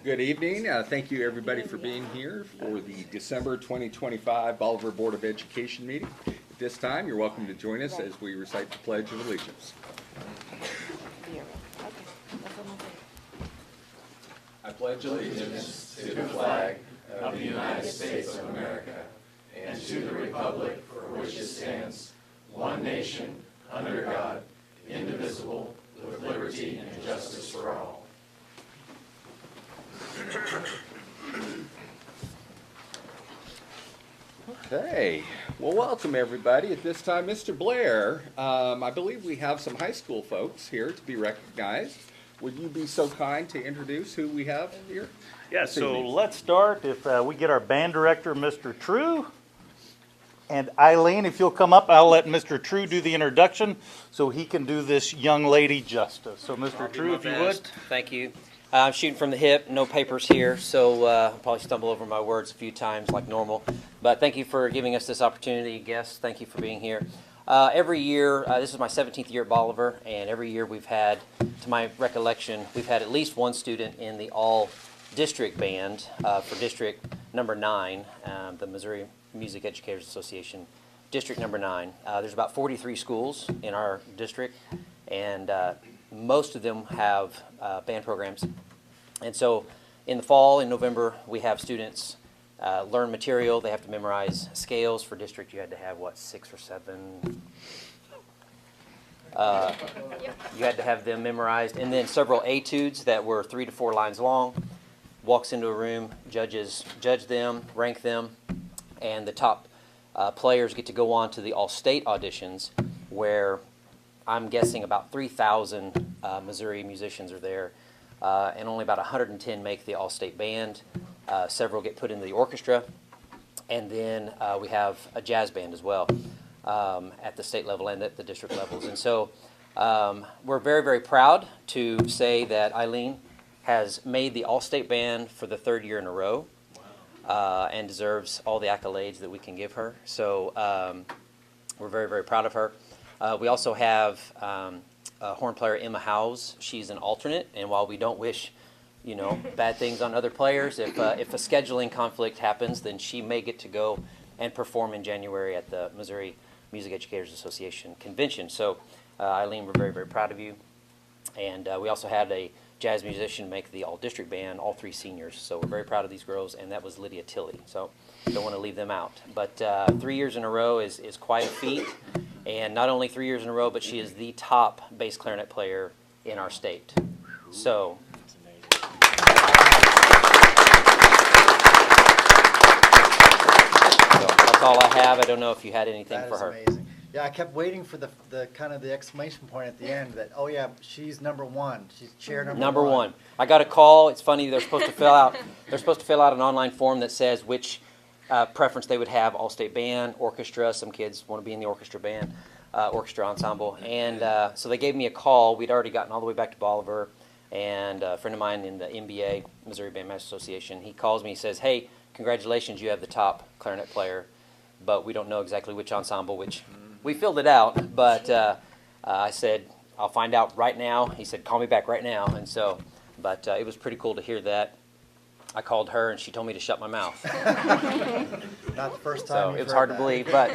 Good evening. Thank you everybody for being here for the December 2025 Bolivar Board of Education meeting. At this time, you're welcome to join us as we recite the Pledge of Allegiance. I pledge allegiance to the flag of the United States of America and to the republic for which it stands, one nation, under God, indivisible, with liberty and justice for all. Okay, well, welcome everybody. At this time, Mr. Blair, I believe we have some high school folks here to be recognized. Would you be so kind to introduce who we have here? Yeah, so let's start. If we get our band director, Mr. True, and Eileen, if you'll come up, I'll let Mr. True do the introduction so he can do this young lady justice. So, Mr. True, if you would. Thank you. I'm shooting from the hip, no papers here, so I'll probably stumble over my words a few times like normal. But thank you for giving us this opportunity, guests. Thank you for being here. Every year, this is my 17th year at Bolivar, and every year we've had, to my recollection, we've had at least one student in the all-district band for district number 9, the Missouri Music Educators Association, district number 9. There's about 43 schools in our district, and most of them have band programs. And so in the fall, in November, we have students learn material. They have to memorize scales. For district, you had to have, 6 or 7? You had to have them memorized. And then several etudes that were 3 to 4 lines long. Walks into a room, judges judge them, rank them, and the top players get to go on to the all-state auditions, where I'm guessing about 3,000 Missouri musicians are there, and only about 110 make the all-state band. Several get put into the orchestra, and then we have a jazz band as well at the state level and at the district levels. And so we're very, very proud to say that Eileen has made the all-state band for the 3rd year in a row. And deserves all the accolades that we can give her. So we're very, very proud of her. We also have horn player Emma Howes. She's an alternate, and while we don't wish, bad things on other players, if a scheduling conflict happens, then she may get to go and perform in January at the Missouri Music Educators Association convention. So Eileen, we're very, very proud of you. And we also had a jazz musician make the all-district band, all 3 seniors. So we're very proud of these girls, and that was Lydia Tilley. So don't want to leave them out. But 3 years in a row is quite a feat. And not only 3 years in a row, but she is the top bass clarinet player in our state. So that's all I have. I don't know if you had anything for her. That is amazing. Yeah, I kept waiting for the kind of the exclamation point at the end that, oh yeah, she's number 1. She's chair number 1. I got a call. It's funny. They're supposed to fill out an online form that says which preference they would have: all-state band, orchestra. Some kids want to be in the orchestra band, orchestra ensemble. And so they gave me a call. We'd already gotten all the way back to Bolivar, and a friend of mine in the MBA, Missouri Bandmasters Association, he calls me. He says, "Hey, congratulations, you have the top clarinet player, but we don't know exactly which ensemble, which." We filled it out, but I said, I'll find out right now. He said, call me back right now. And so, but it was pretty cool to hear that. I called her, and she told me to shut my mouth. Not the first time. So it was hard to believe, but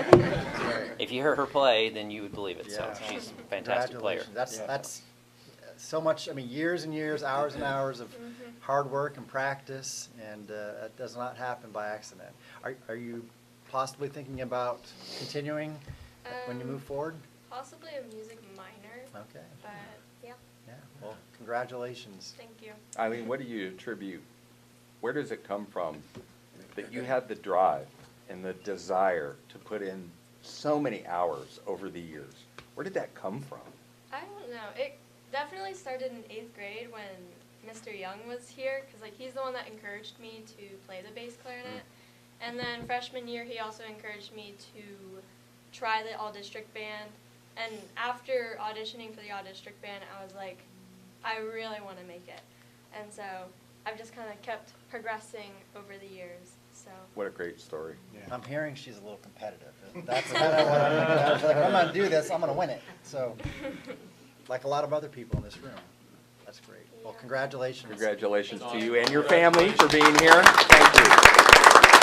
if you heard her play, then you would believe it. Yeah. So she's a fantastic player. That's so much, years and years, hours and hours of hard work and practice, and it does not happen by accident. Are you possibly thinking about continuing when you move forward? Possibly a music minor. Okay. But yeah. Yeah. Well, congratulations. Thank you. Eileen, what do you attribute? Where does it come from that you had the drive and the desire to put in so many hours over the years? Where did that come from? I don't know. It definitely started in 8th grade when Mr. Young was here, because he's the one that encouraged me to play the bass clarinet. And then freshman year, he also encouraged me to try the all-district band. And after auditioning for the all-district band, I was like, I really want to make it. And so I've just kind of kept progressing over the years. So What a great story. Yeah. I'm hearing she's a little competitive. That's kind of what I'm thinking. If I'm going to do this, I'm going to win it. So, like a lot of other people in this room. That's great. Well, congratulations. Congratulations to you and your family for being here. Thank you.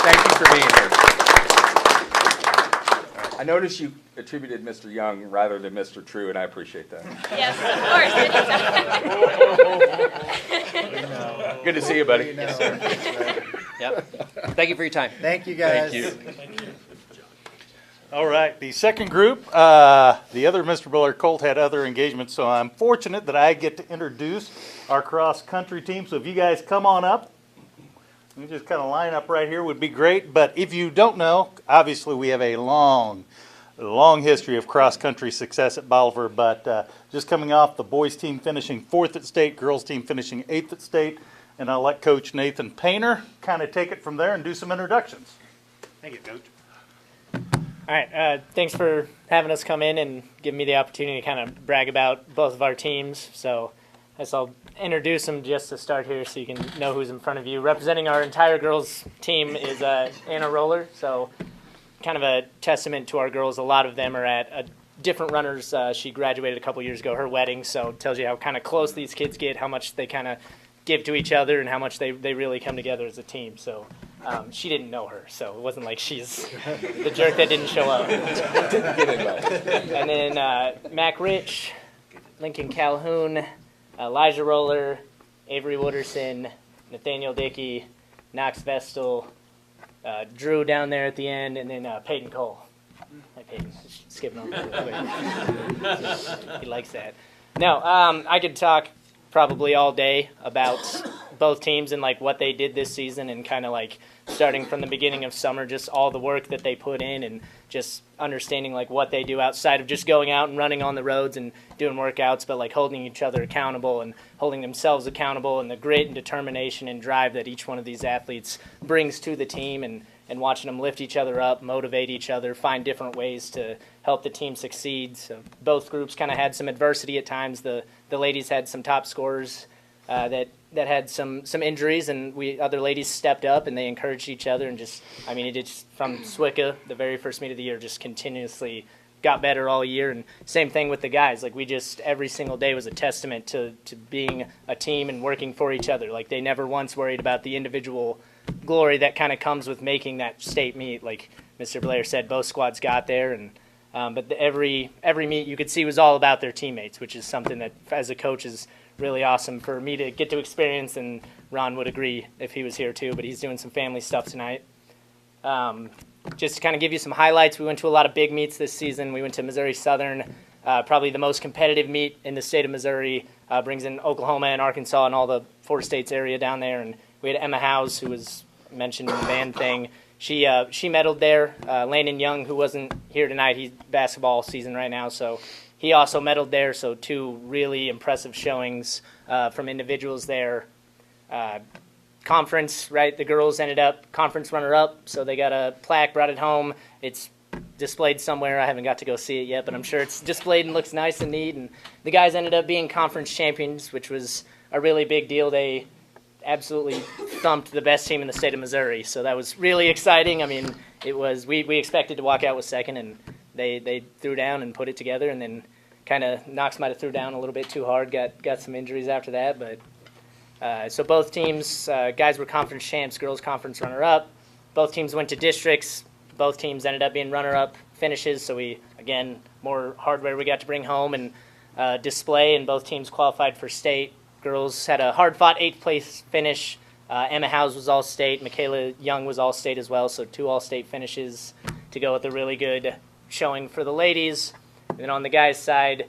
Thank you for being here. I noticed you attributed Mr. Young rather than Mr. True, and I appreciate that. Yes, of course, anytime. Good to see you, buddy. Yes, sir. Yep. Thank you for your time. Thank you, guys. Thank you. All right, the second group, the other Mr. Blair Colt had other engagements, so I'm fortunate that I get to introduce our cross-country team. So if you guys come on up, you just kind of line up right here would be great. But if you don't know, obviously we have a long history of cross-country success at Bolivar. But just coming off the boys team finishing 4th at state, girls team finishing 8th at state. And I'll let Coach Nathan Painter kind of take it from there and do some introductions. Thank you, Coach. All right, thanks for having us come in and giving me the opportunity to kind of brag about both of our teams. So I guess I'll introduce them just to start here so you can know who's in front of you. Representing our entire girls team is Anna Roller. So kind of a testament to our girls. A lot of them are at different runners. She graduated a couple years ago, her wedding, so it tells you how kind of close these kids get, how much they kind of give to each other, and how much they really come together as a team. So she didn't know her, so it wasn't like she's the jerk that didn't show up. And then Mac Rich, Lincoln Calhoun, Elijah Roller, Avery Wooderson, Nathaniel Dickey, Knox Vestal, Drew down there at the end, and then Peyton Cole. Hi, Peyton. Skipping over he likes that. No, I could talk probably all day about both teams and like what they did this season, and kind of like starting from the beginning of summer, just all the work that they put in, and just understanding like what they do outside of just going out and running on the roads and doing workouts, but like holding each other accountable and holding themselves accountable, and the grit and determination and drive that each one of these athletes brings to the team, and watching them lift each other up, motivate each other, find different ways to help the team succeed. So both groups kind of had some adversity at times. The ladies had some top scorers that had some injuries, and other ladies stepped up and they encouraged each other, and just, I mean, it just from SWICA, the very first meet of the year, just continuously got better all year. And same thing with the guys. Like, we just, every single day was a testament to being a team and working for each other. Like, they never once worried about the individual glory that kind of comes with making that state meet. Like Mr. Blair said, both squads got there, and but every meet you could see was all about their teammates, which is something that as a coach is really awesome for me to get to experience, and Ron would agree if he was here too, but he's doing some family stuff tonight. Just to kind of give you some highlights, we went to a lot of big meets this season. We went to Missouri Southern, probably the most competitive meet in the state of Missouri, brings in Oklahoma and Arkansas and all the 4 states area down there. And we had Emma Howes, who was mentioned in the band thing. She medaled there. Landon Young, who wasn't here tonight, he's basketball season right now, so he also medaled there. So 2 really impressive showings from individuals there. Conference, right? The girls ended up conference runner-up, so they got a plaque, brought it home. It's displayed somewhere. I haven't got to go see it yet, but I'm sure it's displayed and looks nice and neat. And the guys ended up being conference champions, which was a really big deal. They absolutely thumped the best team in the state of Missouri, so that was really exciting. I mean, it was, we expected to walk out with second, and they threw down and put it together, and then kind of Knox might have threw down a little bit too hard, got some injuries after that. But so both teams, guys were conference champs, girls conference runner-up. Both teams went to districts. Both teams ended up being runner-up finishes, so we, again, more hardware we got to bring home and display, and both teams qualified for state. Girls had a hard-fought 8th place finish. Emma Howes was all-state. Michaela Young was all-state as well, so 2 all-state finishes to go with a really good showing for the ladies. And then on the guys' side,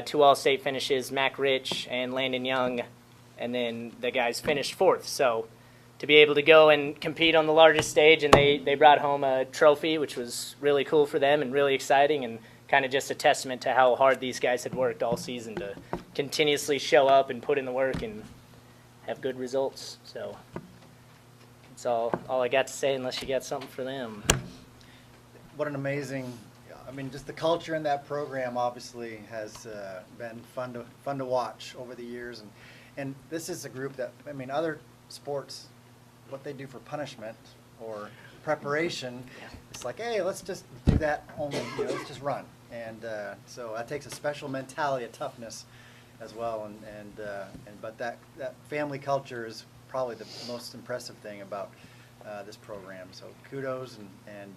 2 all-state finishes, Mac Rich and Landon Young, and then the guys finished 4th. So to be able to go and compete on the largest stage, and they brought home a trophy, which was really cool for them and really exciting, and kind of just a testament to how hard these guys had worked all season to continuously show up and put in the work and have good results. So that's all I got to say, unless you got something for them. What an amazing, I mean, just the culture in that program obviously has been fun to watch over the years. And this is a group that, I mean, other sports, what they do for punishment or preparation, it's like, hey, let's just do that only, let's just run. And so that takes a special mentality, a toughness. as well, but that family culture is probably the most impressive thing about this program. So kudos and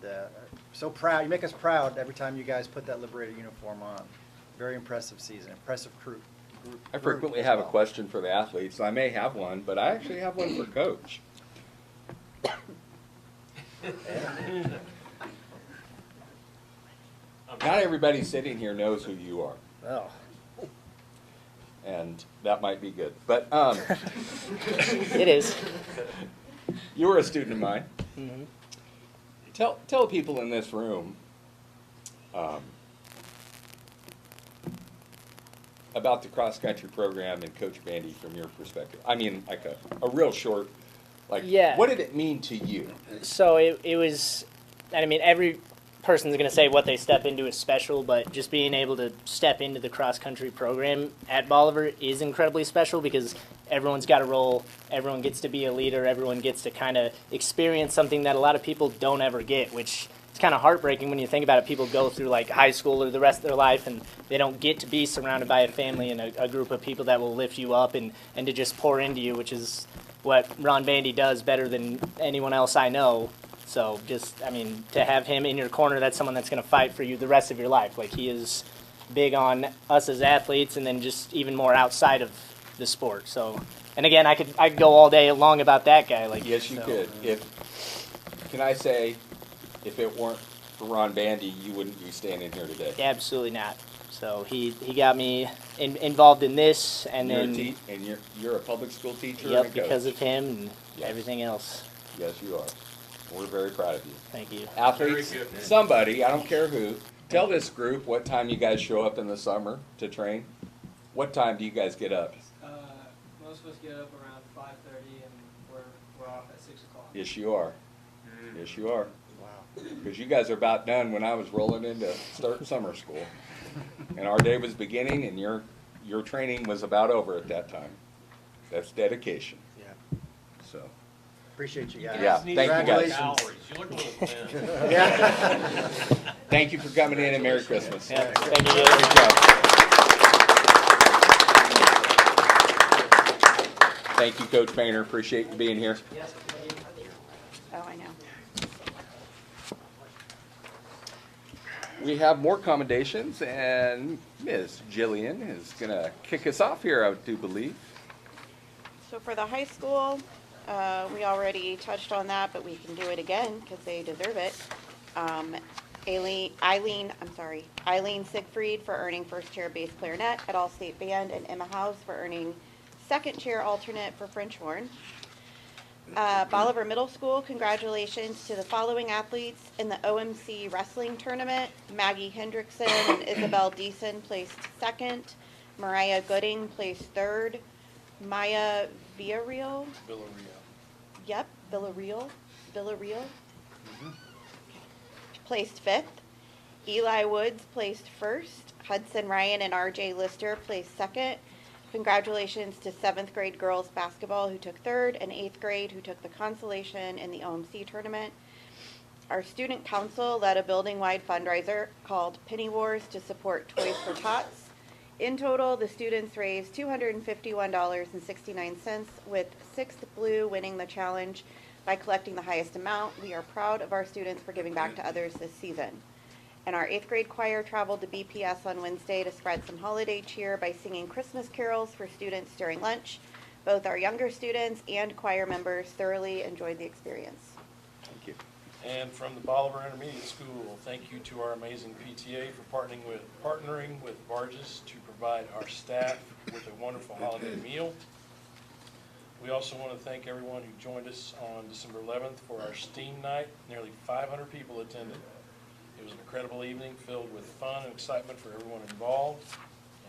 so proud. You make us proud every time you guys put that Liberator uniform on. Very impressive season, impressive crew. I frequently have a question for the athletes. I may have one, but I actually have one for Coach. Not everybody sitting here knows who you are, Oh. and that might be good. But It is. you were a student of mine. Mm-hmm. Tell people in this room about the cross-country program and Coach Bandy from your perspective. I mean, like a real short, like, Yeah. what did it mean to you? So it was, I mean, every person's going to say what they step into is special, but just being able to step into the cross-country program at Bolivar is incredibly special because everyone's got a role, everyone gets to be a leader, everyone gets to kind of experience something that a lot of people don't ever get, which it's kind of heartbreaking when you think about it. People go through like high school or the rest of their life and they don't get to be surrounded by a family and a group of people that will lift you up and to just pour into you, which is what Ron Bandy does better than anyone else I know. So just, I mean, to have him in your corner, that's someone that's going to fight for you the rest of your life. Like, he is big on us as athletes and then just even more outside of the sport. So, and again, I could go all day long about that guy. Like, Yes, you so. could. Can I say, if it weren't for Ron Bandy, you wouldn't be standing here today. Absolutely not. So he got me involved in this, and then You're a public school teacher. yep, and a coach. because of him and Yes. everything else. Yes, you are. We're very proud of you. Thank you. Athletes, somebody, I don't care who, tell this group what time you guys show up in the summer to train. What time do you guys get up? Most of us get up around 5:30, and we're off at 6 o'clock. Yes, you are. Yes, you are. Wow. Because you guys are about done when I was rolling into start summer school. And our day was beginning, and your training was about over at that time. That's dedication. Yeah. So, Appreciate you guys. yeah, thank you guys. Congratulations. You look a little thin. Yeah. Thank you for coming in, and Merry Christmas. Yeah, thank you. Great job. Thank you, Coach Painter. Appreciate you being here. Oh, I know. We have more commendations, and Ms. Jillian is going to kick us off here, I do believe. So for the high school, we already touched on that, but we can do it again because they deserve it. Eileen Siegfried for earning first chair bass clarinet at All-State Band, and Emma House for earning second chair alternate for French horn. Bolivar Middle School, congratulations to the following athletes in the OMC wrestling tournament. Maggie Hendrickson and Isabel Deason placed second. Mariah Gooding placed third. Maya Villarreal. Yep, Villarreal. Placed fifth. Eli Woods placed first. Hudson Ryan and RJ Lister placed second. Congratulations to 7th grade girls basketball who took third, and 8th grade who took the consolation in the OMC tournament. Our student council led a building-wide fundraiser called Penny Wars to support Toys for Tots. In total, the students raised $251.69, with 6th Blue winning the challenge by collecting the highest amount. We are proud of our students for giving back to others this season. And our 8th grade choir traveled to BPS on Wednesday to spread some holiday cheer by singing Christmas carols for students during lunch. Both our younger students and choir members thoroughly enjoyed the experience. Thank you. And from the Bolivar Intermediate School, thank you to our amazing PTA for partnering with Barges to provide our staff with a wonderful holiday meal. We also want to thank everyone who joined us on December 11th for our STEAM night. Nearly 500 people attended. It was an incredible evening filled with fun and excitement for everyone involved.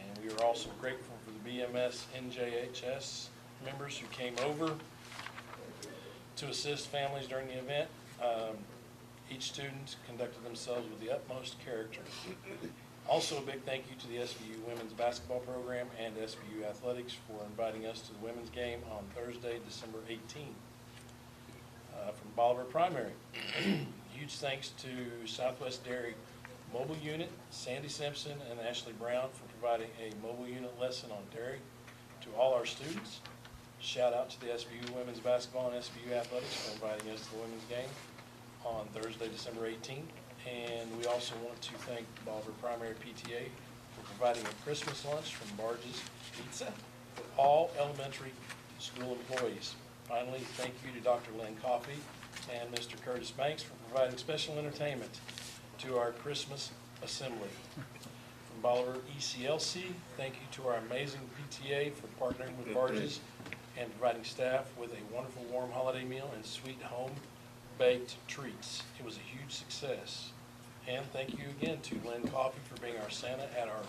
And we are also grateful for the BMS NJHS members who came over to assist families during the event. Each student conducted themselves with the utmost character. Also, a big thank you to the SVU women's basketball program and SVU athletics for inviting us to the women's game on Thursday, December 18th. From Bolivar Primary, huge thanks to Southwest Dairy Mobile Unit, Sandy Simpson and Ashley Brown for providing a mobile unit lesson on dairy to all our students. Shout out to the SBU Women's Basketball and SBU Athletics for inviting us to the women's game on Thursday, December 18th. And we also want to thank the Bolivar Primary PTA for providing a Christmas lunch from Barge's Pizza for all elementary school employees. Finally, thank you to Dr. Lynn Coffey and Mr. Curtis Banks for providing special entertainment to our Christmas assembly. From Bolivar ECLC, thank you to our amazing PTA for partnering with Barges and providing staff with a wonderful warm holiday meal and sweet home-baked treats. It was a huge success. And thank you again to Lynn Coffey for being our Santa at our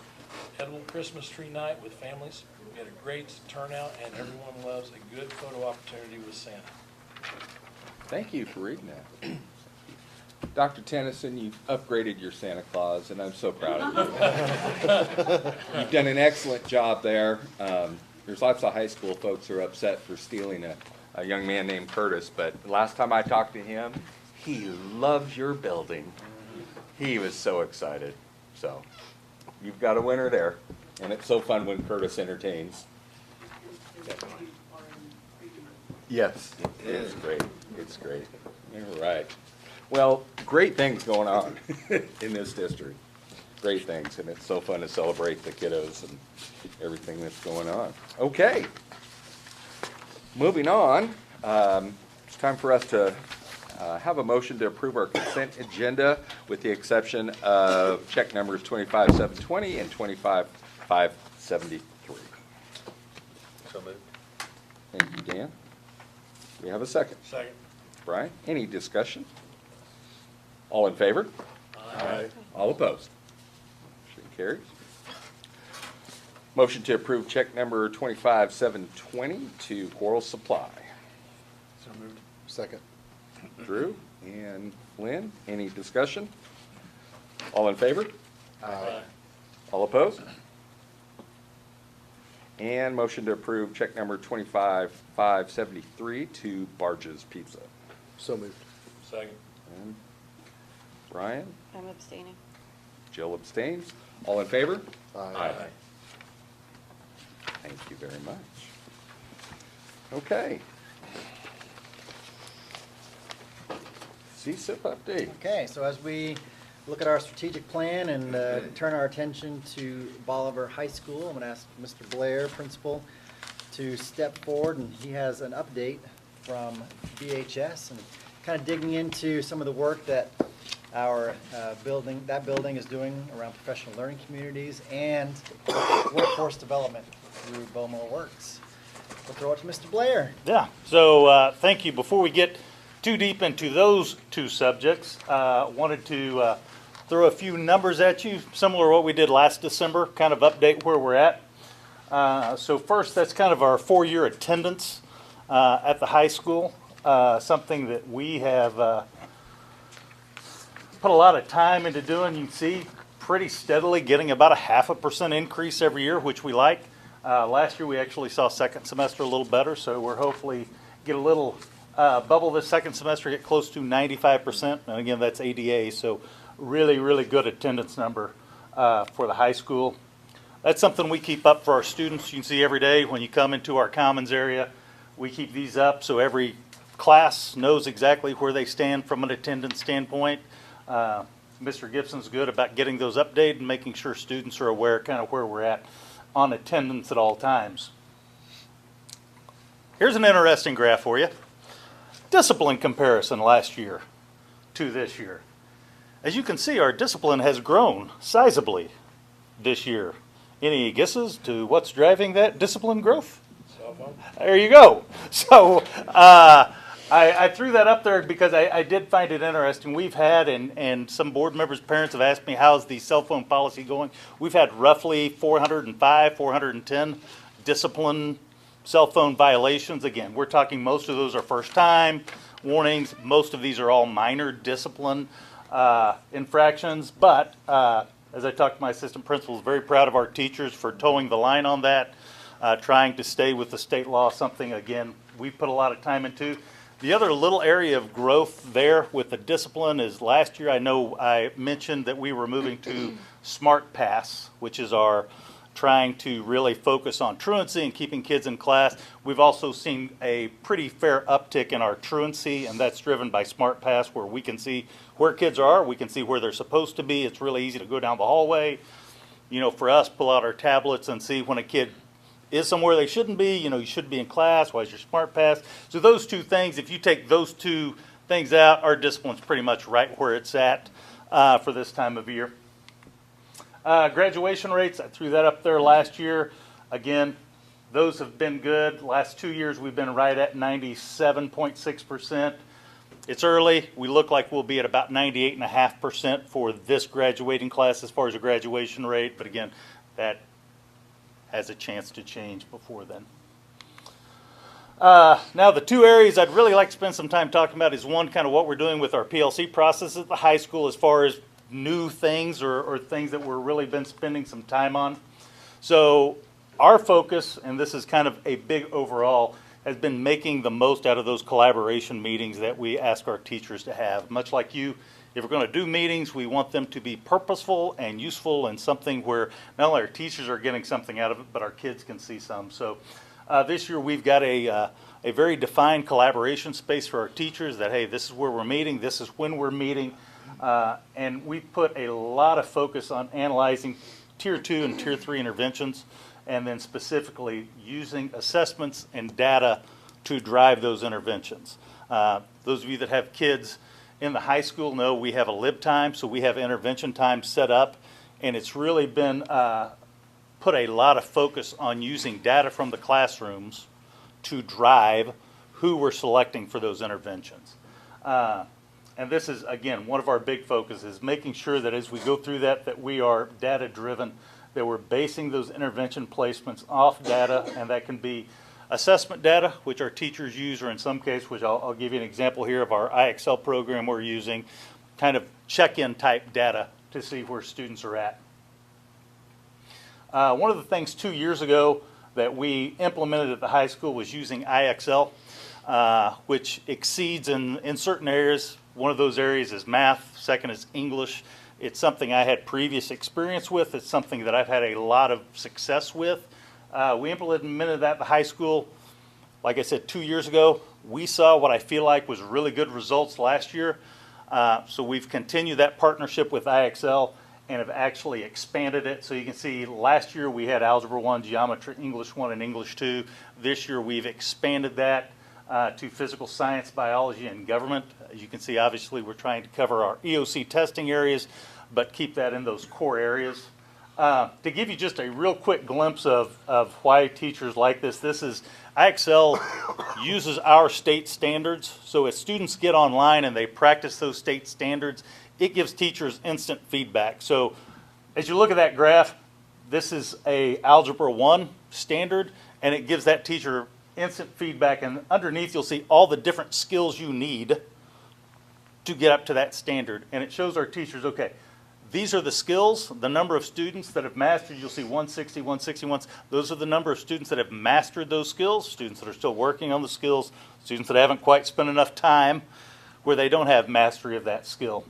edible Christmas tree night with families. We had a great turnout, and everyone loves a good photo opportunity with Santa. Thank you for reading that. Dr. Tennyson, you've upgraded your Santa Claus, and I'm so proud of you. You've done an excellent job there. There's lots of high school folks who are upset for stealing a young man named Curtis, but last time I talked to him, he loves your building. He was so excited. So you've got a winner there, and it's so fun when Curtis entertains. Yes, it is great. It's great. All right. Well, great things going on in this district. Great things, and it's so fun to celebrate the kiddos and everything that's going on. Okay. Moving on, it's time for us to have a motion to approve our consent agenda with the exception of check numbers 25720 and 25573. So moved. Thank you, Dan. Do we have a second? Second. Brian, any discussion? All in favor? Aye. All opposed? Motion carries. Motion to approve check number 25720 to Quarles Supply. So moved. Second. Drew and Lynn, any discussion? All in favor? Aye. All opposed? And motion to approve check number 25573 to Barge's Pizza. So moved. Second. And Brian, I'm abstaining. Jill abstains. All in favor? Aye. Thank you very much. Okay. CSIP update. Okay, so as we look at our strategic plan and turn our attention to Bolivar High School, I'm going to ask Mr. Blair, principal, to step forward, and he has an update from BHS and kind of digging into some of the work that our building is doing around professional learning communities and workforce development through BOMO Works. We'll throw it to Mr. Blair. Yeah, so thank you. Before we get too deep into those two subjects, wanted to throw a few numbers at you, similar to what we did last December, kind of update where we're at. So first, that's kind of our 4-year attendance at the high school, something that we have put a lot of time into doing. You can see pretty steadily getting about a 0.5% increase every year, which we like. Last year we actually saw second semester a little better, so we're hopefully get a little bubble this second semester, get close to 95%. And again, that's ADA, so really, really good attendance number for the high school. That's something we keep up for our students. You can see every day when you come into our commons area, we keep these up so every class knows exactly where they stand from an attendance standpoint. Mr. Gibson's good about getting those updated and making sure students are aware kind of where we're at on attendance at all times. Here's an interesting graph for you. Discipline comparison last year to this year. As you can see, our discipline has grown sizably this year. Any guesses to what's driving that discipline growth? Cell phone. There you go. So I threw that up there because I did find it interesting. We've had, and some board members' parents have asked me, how's the cell phone policy going? We've had roughly 405, 410 discipline cell phone violations. Again, we're talking most of those are first time warnings. Most of these are all minor discipline infractions. But as I talked to my assistant principals, very proud of our teachers for towing the line on that, trying to stay with the state law, something, again, we put a lot of time into. The other little area of growth there with the discipline is last year I know I mentioned that we were moving to Smart Pass, which is our trying to really focus on truancy and keeping kids in class. We've also seen a pretty fair uptick in our truancy, and that's driven by Smart Pass, where we can see where kids are, we can see where they're supposed to be. It's really easy to go down the hallway, you know, for us, pull out our tablets and see when a kid is somewhere they shouldn't be. You know, you should be in class. Why is your Smart Pass? So those two things, if you take those two things out, our discipline's pretty much right where it's at for this time of year. Graduation rates, I threw that up there last year. Again, those have been good. Last 2 years, we've been right at 97.6%. It's early. We look like we'll be at about 98.5% for this graduating class as far as a graduation rate. But again, that has a chance to change before then. Now, the two areas I'd really like to spend some time talking about is one, kind of what we're doing with our PLC process at the high school as far as new things or things that we're really been spending some time on. So our focus, and this is kind of a big overall, has been making the most out of those collaboration meetings that we ask our teachers to have. Much like you, if we're going to do meetings, we want them to be purposeful and useful and something where not only our teachers are getting something out of it, but our kids can see some. So this year we've got a very defined collaboration space for our teachers that, hey, this is where we're meeting, this is when we're meeting. And we put a lot of focus on analyzing Tier 2 and Tier 3 interventions, and then specifically using assessments and data to drive those interventions. Those of you that have kids in the high school know we have a lib time, so we have intervention time set up, and it's really been put a lot of focus on using data from the classrooms to drive who we're selecting for those interventions. And this is, again, one of our big focuses, making sure that as we go through that we are data-driven, that we're basing those intervention placements off data, and that can be assessment data, which our teachers use, or in some cases, which I'll give you an example here of our IXL program we're using, kind of check-in type data to see where students are at. One of the things 2 years ago that we implemented at the high school was using IXL, which exceeds in certain areas. One of those areas is math, second is English. It's something I had previous experience with. It's something that I've had a lot of success with. We implemented that at the high school, like I said, 2 years ago. We saw what I feel like was really good results last year. So we've continued that partnership with IXL and have actually expanded it. So you can see last year we had Algebra 1, Geometry, English 1, and English 2. This year we've expanded that to physical science, biology, and government. As you can see, obviously, we're trying to cover our EOC testing areas, but keep that in those core areas. To give you just a real quick glimpse of why teachers like this, IXL uses our state standards. So as students get online and they practice those state standards, it gives teachers instant feedback. So as you look at that graph, this is a Algebra 1 standard, and it gives that teacher instant feedback, and underneath you'll see all the different skills you need to get up to that standard. And it shows our teachers, okay, these are the skills, the number of students that have mastered. You'll see 160, 161. Those are the number of students that have mastered those skills, students that are still working on the skills, students that haven't quite spent enough time where they don't have mastery of that skill.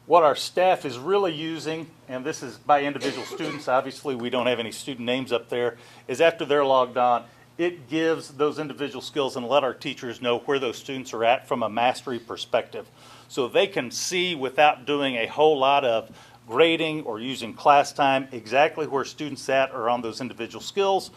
What our staff is really using, and this is by individual students, obviously we don't have any student names up there, is after they're logged on, it gives those individual skills and let our teachers know where those students are at from a mastery perspective. So they can see without doing a whole lot of grading or using class time exactly where students at are on those individual skills,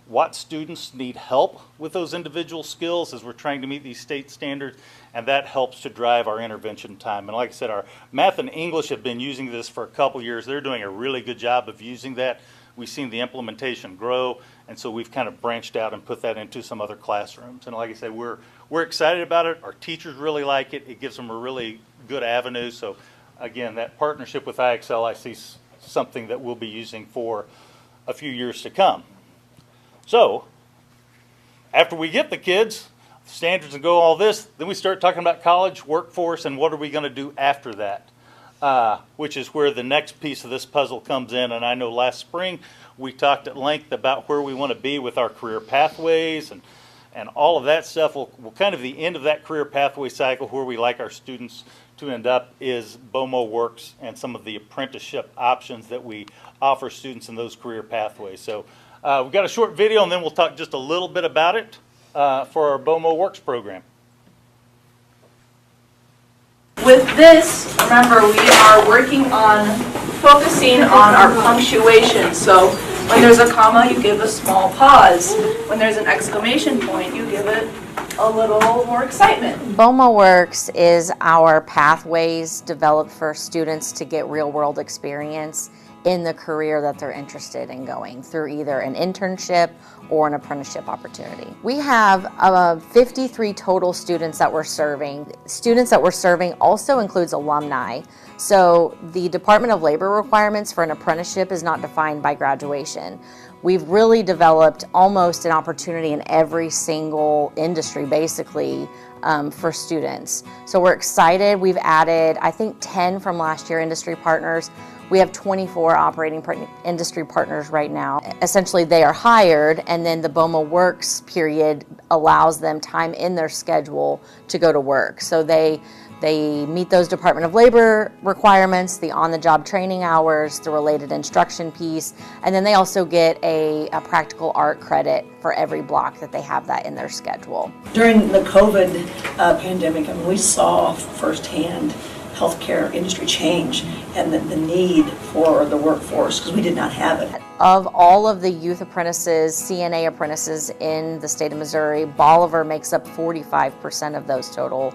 what students need help with those individual skills as we're trying to meet these state standards, and that helps to drive our intervention time. And like I said, our math and English have been using this for a couple years. They're doing a really good job of using that. We've seen the implementation grow, and so we've kind of branched out and put that into some other classrooms. And like I said, we're excited about it. Our teachers really like it. It gives them a really good avenue. So again, that partnership with IXL, I see something that we'll be using for a few years to come. So after we get the kids, standards and go all this, then we start talking about college, workforce, and what are we going to do after that? Which is where the next piece of this puzzle comes in. And I know last spring we talked at length about where we want to be with our career pathways and all of that stuff will kind of the end of that career pathway cycle where we like our students to end up is BOMO Works and some of the apprenticeship options that we offer students in those career pathways. So we've got a short video and then we'll talk just a little bit about it for our BOMO Works program. With this, remember, we are working on focusing on our punctuation. So when there's a comma, you give a small pause. When there's an exclamation point, you give it a little more excitement. BOMO Works is our pathways developed for students to get real-world experience in the career that they're interested in going through either an internship or an apprenticeship opportunity. We have 53 total students that we're serving. Students that we're serving also includes alumni. So the Department of Labor requirements for an apprenticeship is not defined by graduation. We've really developed almost an opportunity in every single industry, basically, for students. So we're excited. We've added, I think, 10 from last year industry partners. We have 24 operating industry partners right now. Essentially, they are hired, and then the BOMO Works period allows them time in their schedule to go to work. So they meet those Department of Labor requirements, the on-the-job training hours, the related instruction piece, and then they also get a practical art credit for every block that they have that in their schedule. During the COVID pandemic, we saw firsthand healthcare industry change and the need for the workforce because we did not have it. Of all of the youth apprentices, CNA apprentices in the state of Missouri, Bolivar makes up 45% of those total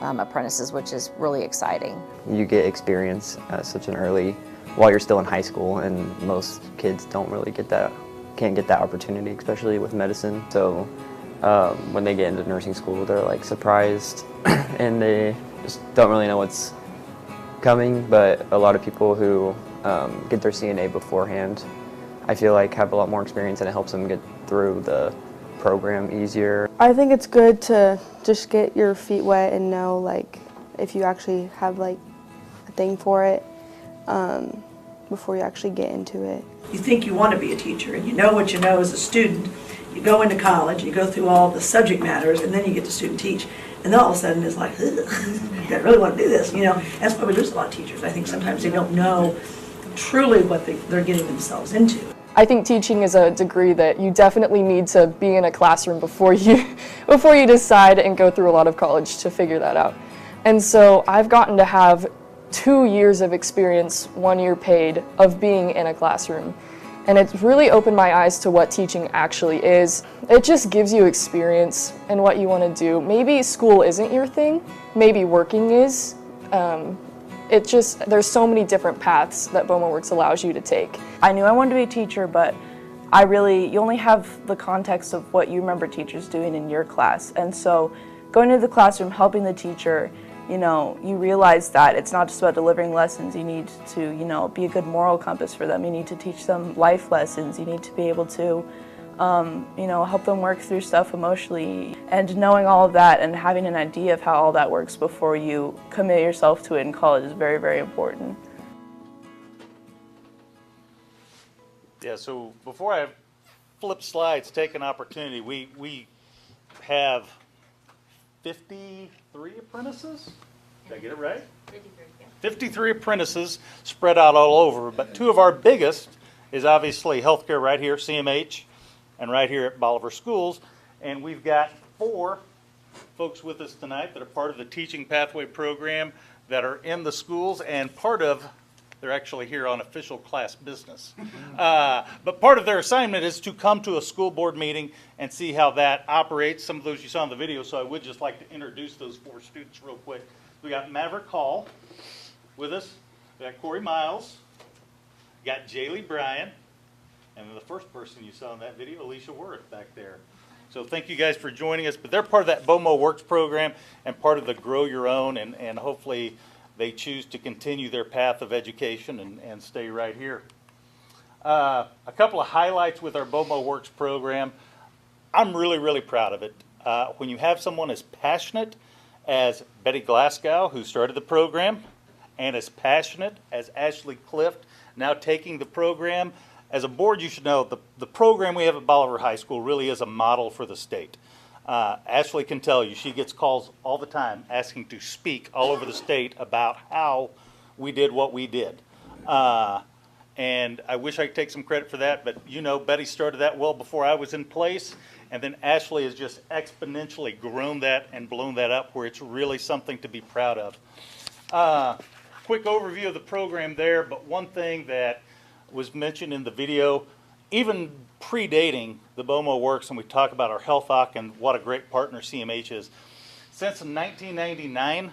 apprentices, which is really exciting. You get experience at such an early, while you're still in high school, and most kids don't really can't get that opportunity, especially with medicine. So when they get into nursing school, they're like surprised and they just don't really know what's coming, but a lot of people who get their CNA beforehand, I feel like have a lot more experience and it helps them get through the program easier. I think it's good to just get your feet wet and know like if you actually have like a thing for it before you actually get into it. You think you want to be a teacher and you know what you know as a student. You go into college, you go through all the subject matters, and then you get to student teach. And then all of a sudden it's like, I really want to do this, you know. That's why we lose a lot of teachers. I think sometimes they don't know truly what they're getting themselves into. I think teaching is a degree that you definitely need to be in a classroom before you decide and go through a lot of college to figure that out. And so I've gotten to have 2 years of experience, 1 year paid, of being in a classroom. And it's really opened my eyes to what teaching actually is. It just gives you experience in what you want to do. Maybe school isn't your thing, maybe working is. There's so many different paths that BOMO Works allows you to take. I knew I wanted to be a teacher, but you only have the context of what you remember teachers doing in your class. And so going into the classroom, helping the teacher, you know, you realize that it's not just about delivering lessons. You need to, you know, be a good moral compass for them. You need to teach them life lessons. You need to be able to, you know, help them work through stuff emotionally. And knowing all of that and having an idea of how all that works before you commit yourself to it in college is very, very important. Yeah, so before I flip slides, take an opportunity. We have 53 apprentices. Did I get it right? 53, yeah. 53 apprentices spread out all over, but two of our biggest is obviously healthcare right here, CMH, and right here at Bolivar Schools. And we've got 4 folks with us tonight that are part of the Teaching Pathway program that are in the schools and they're actually here on official class business. But part of their assignment is to come to a school board meeting and see how that operates. Some of those you saw in the video, so I would just like to introduce those 4 students real quick. We got Maverick Hall with us. We got Corey Miles. We got Jaylee Bryan. And then the first person you saw in that video, Alicia Worth back there. So thank you guys for joining us. But they're part of that BOMO Works program and part of the Grow Your Own, and hopefully they choose to continue their path of education and stay right here. A couple of highlights with our BOMO Works program. I'm really, really proud of it. When you have someone as passionate as Betty Glasgow, who started the program, and as passionate as Ashley Clift, now taking the program, as a board you should know the program we have at Bolivar High School really is a model for the state. Ashley can tell you, she gets calls all the time asking to speak all over the state about how we did what we did. And I wish I could take some credit for that, but you know, Betty started that well before I was in place. And then Ashley has just exponentially grown that and blown that up where it's really something to be proud of. Quick overview of the program there, but one thing that was mentioned in the video, even predating the BOMO works, and we talk about our health OC and what a great partner CMH is. Since 1999,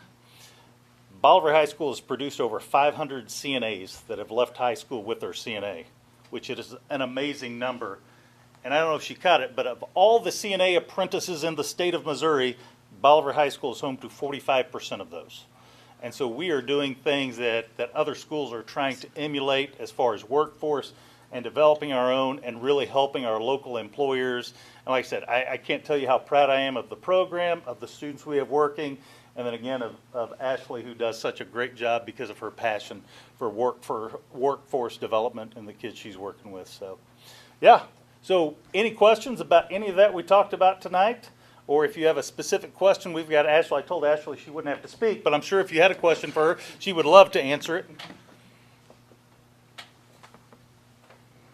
Bolivar High School has produced over 500 CNAs that have left high school with their CNA, which is an amazing number. And I don't know if she caught it, but of all the CNA apprentices in the state of Missouri, Bolivar High School is home to 45% of those. And so we are doing things that other schools are trying to emulate as far as workforce and developing our own and really helping our local employers. And like I said, I can't tell you how proud I am of the program, of the students we have working, and then again of Ashley, who does such a great job because of her passion for workforce development and the kids she's working with. So, yeah. So any questions about any of that we talked about tonight? Or if you have a specific question, we've got Ashley. I told Ashley she wouldn't have to speak, but I'm sure if you had a question for her, she would love to answer it.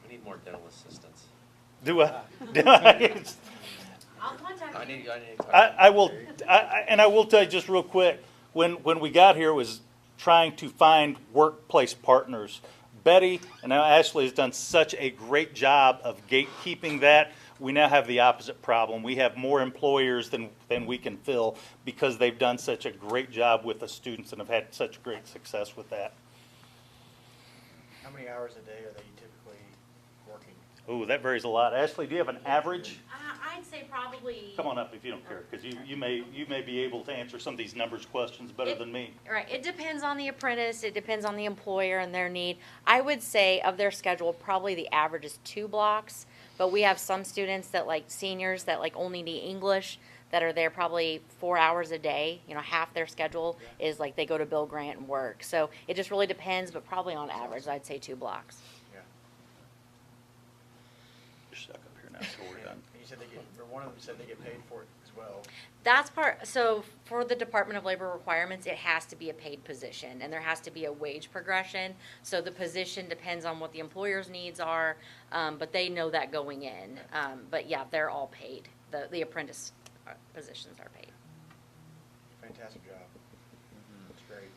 We need more dental assistants. Do I? I'll contact you. I will, and I will tell you just real quick, when we got here, it was trying to find workplace partners. Betty and now Ashley has done such a great job of gatekeeping that. We now have the opposite problem. We have more employers than we can fill because they've done such a great job with the students and have had such great success with that. How many hours a day are they typically working? Oh, that varies a lot. Ashley, do you have an average? I'd say probably. Come on up if you don't care, because you may be able to answer some of these numbers questions better than me. Right. It depends on the apprentice. It depends on the employer and their need. I would say of their schedule, probably the average is 2 blocks. But we have some students that, like seniors, that like only need English, that are there probably 4 hours a day. You know, half their schedule is like they go to Bill Grant and work. So it just really depends, but probably on average, I'd say 2 blocks. Yeah. You're stuck up here now, so we're done. You said one of them said they get paid for it as well. That's part, so for the Department of Labor requirements, it has to be a paid position and there has to be a wage progression. So the position depends on what the employer's needs are, but they know that going in. But yeah, they're all paid. The apprentice positions are paid. Fantastic job. It's great.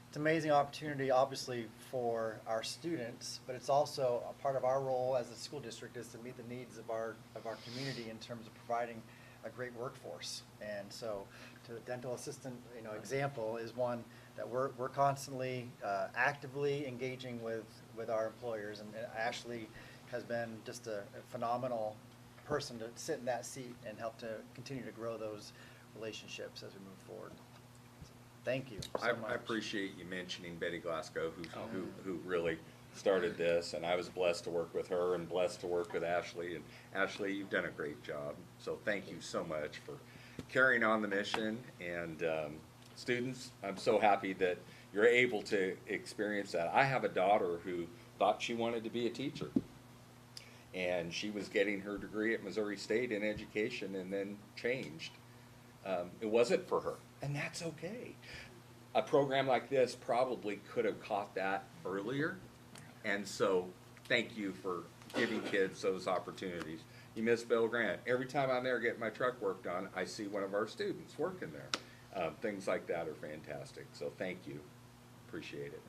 It's an amazing opportunity, obviously, for our students, but it's also a part of our role as a school district is to meet the needs of our community in terms of providing a great workforce. And so, to the dental assistant, example is one that we're constantly actively engaging with our employers, and Ashley has been just a phenomenal person to sit in that seat and help to continue to grow those relationships as we move forward. Thank you so much. I appreciate you mentioning Betty Glasgow, who really started this, and I was blessed to work with her and blessed to work with Ashley. And Ashley, you've done a great job. So thank you so much for carrying on the mission. And students, I'm so happy that you're able to experience that. I have a daughter who thought she wanted to be a teacher. And she was getting her degree at Missouri State in education and then changed. It wasn't for her, and that's okay. A program like this probably could have caught that earlier. And so thank you for giving kids those opportunities. You miss Bill Grant. Every time I'm there getting my truck worked on, I see one of our students working there. Things like that are fantastic. So thank you. Appreciate it.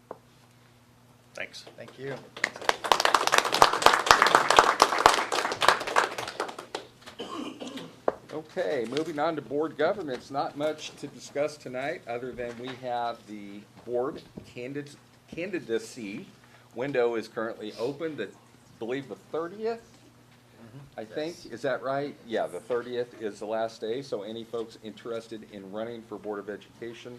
Thanks. Thank you. Okay, moving on to board governance. Not much to discuss tonight other than we have the board candidacy window is currently open. I believe the 30th, I think. Is that right? Yeah, the 30th is the last day. So any folks interested in running for Board of Education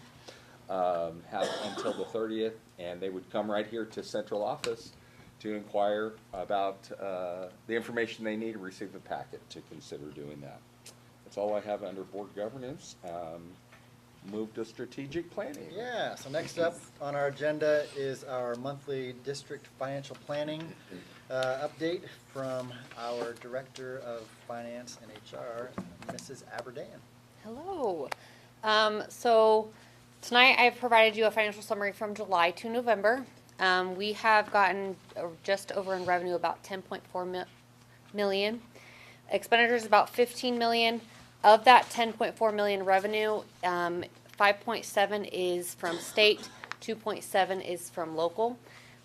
have until the 30th, and they would come right here to central office to inquire about the information they need to receive a packet to consider doing that. That's all I have under board governance. Move to strategic planning. Yeah, so next up on our agenda is our monthly district financial planning update from our Director of Finance and HR, Mrs. Aberdan. Hello. So tonight I've provided you a financial summary from July to November. We have gotten just over in revenue about 10.4 million. Expenditures about 15 million. Of that 10.4 million revenue, 5.7 is from state, 2.7 is from local.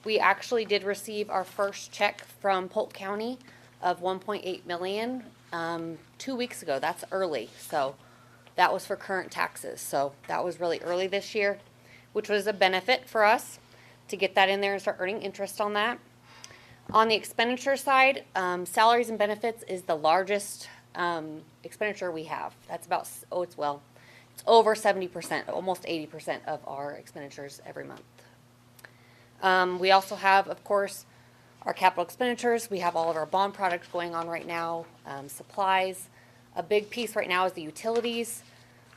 We actually did receive our first check from Polk County of 1.8 million 2 weeks ago. That's early. So that was for current taxes. So that was really early this year, which was a benefit for us to get that in there and start earning interest on that. On the expenditure side, salaries and benefits is the largest expenditure we have. That's about, it's over 70%, almost 80% of our expenditures every month. We also have, of course, our capital expenditures. We have all of our bond products going on right now, supplies. A big piece right now is the utilities.